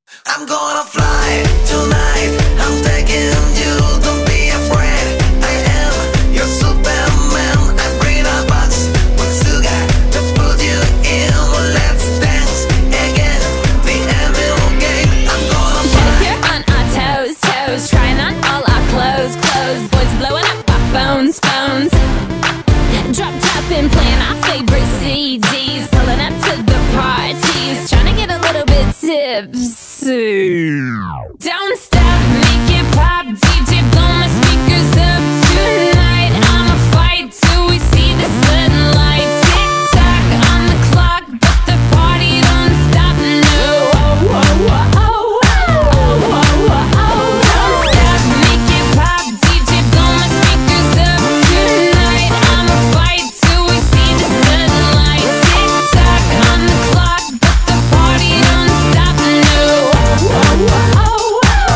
I'm gonna fly tonight. I'm taking you. Don't be afraid. I am your Superman. I bring a box with sugar to put you in. Well, let's dance again. The evil game. I'm gonna fly. Here on our toes, toes, trying on all our clothes, clothes. Boys blowing up our phones, phones. Dropped up and playing our favorite CDs, pulling up to the parties, trying to get a little bit tipsy. Don't stop, make it pop, DJ blow my speakers up tonight. I'ma fight till we see the sunlight. Tick tock on the clock, but the party don't stop. No, oh, oh, oh, oh, oh, oh, oh, oh. Don't stop, make it pop, DJ blow my speakers up tonight. I'ma fight till we see the sunlight. Tick tock on the clock, but the party don't stop. No, oh, oh, oh, oh,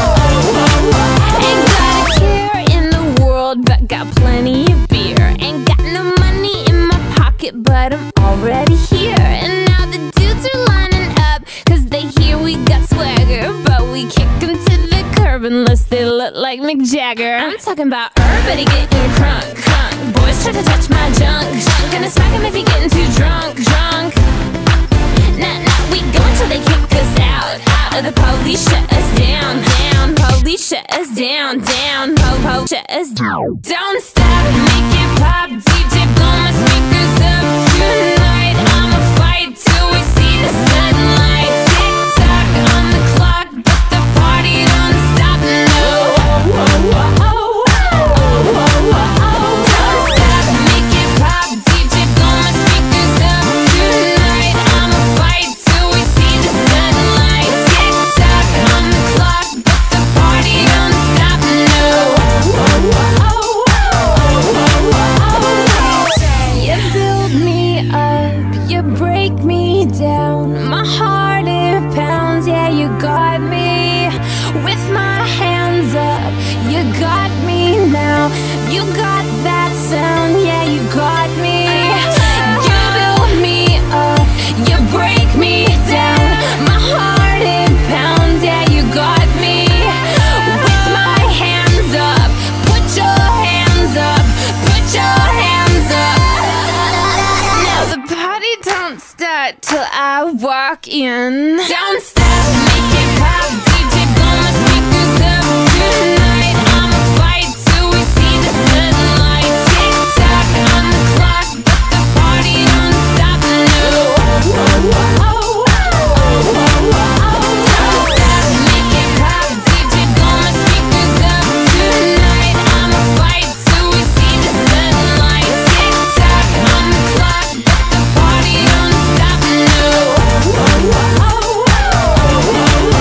oh. Ain't got a care in the world, but got plenty of beer. Ain't got no money in my pocket, but I'm already here. And now the dudes are lining up, cause they hear we got swagger. But we kick them to the curb unless they look like Mick Jagger. I'm talking about everybody getting crunk, crunk. Boys try to touch my junk, junk. Gonna smack him if he getting too drunk, drunk. Nah, nah, we go until they kick us out, out. Or the police shut us down, down. Police shut us down, down. Po, shut us down. Don't stop, make it pop, DJ blow my speakers up tonight. I'ma fight till we see the sunlight. Tick tock on the clock, but the party don't stop. No, oh, oh, oh, oh, oh, oh, oh, oh. Don't stop, make it pop, DJ blow my speakers up tonight. I'ma fight till we see the sunlight. Tick tock on the clock, but the party don't stop. No, oh, oh, oh, oh, oh, oh. You build me up, you break me down. My heart it pounds, yeah, you got me. With my hands up, you got me now. You got that sound, yeah, you got me. You build me up, you break me down. My heart it pounds, yeah, you got me. With my hands up, put your hands up, put your hands up. Now the party don't start till I walk in. Don't stop, make it pop, DJ blow my speakers up tonight. I'ma fight till we see the sunlight. Tick tock on the clock, but the party don't stop. No, oh, oh, oh, oh, oh, oh, oh. Don't stop, make it pop, DJ blow my speakers up tonight. I'ma fight till we see the sunlight. Tick tock on the clock, but the party don't stop. No, oh, oh, oh, oh, oh, oh.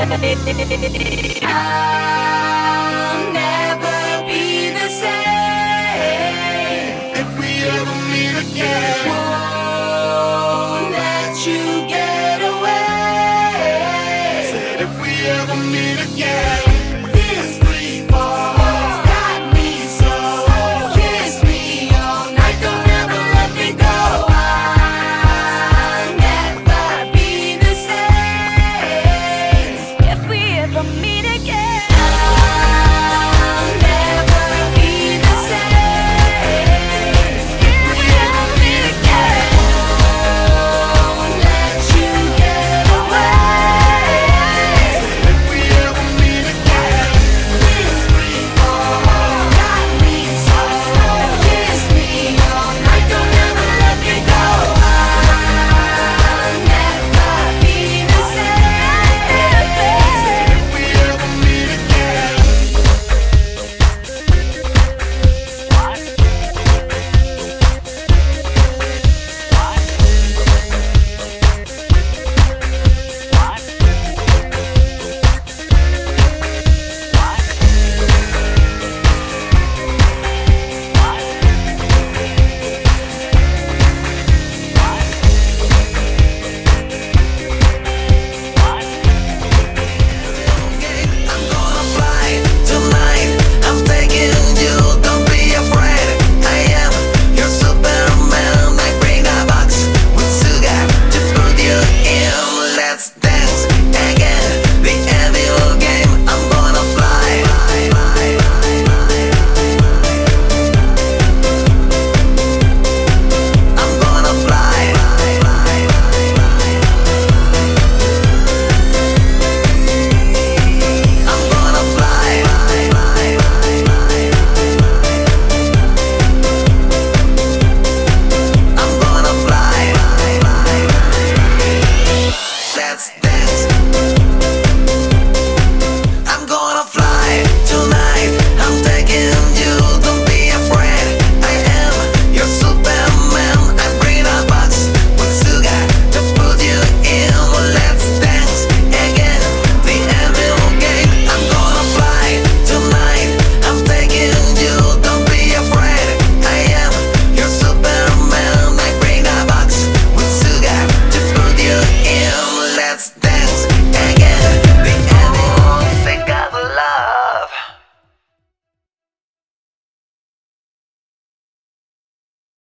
I'll never be the same if we ever meet again. Won't let you get away. Said if we ever meet again.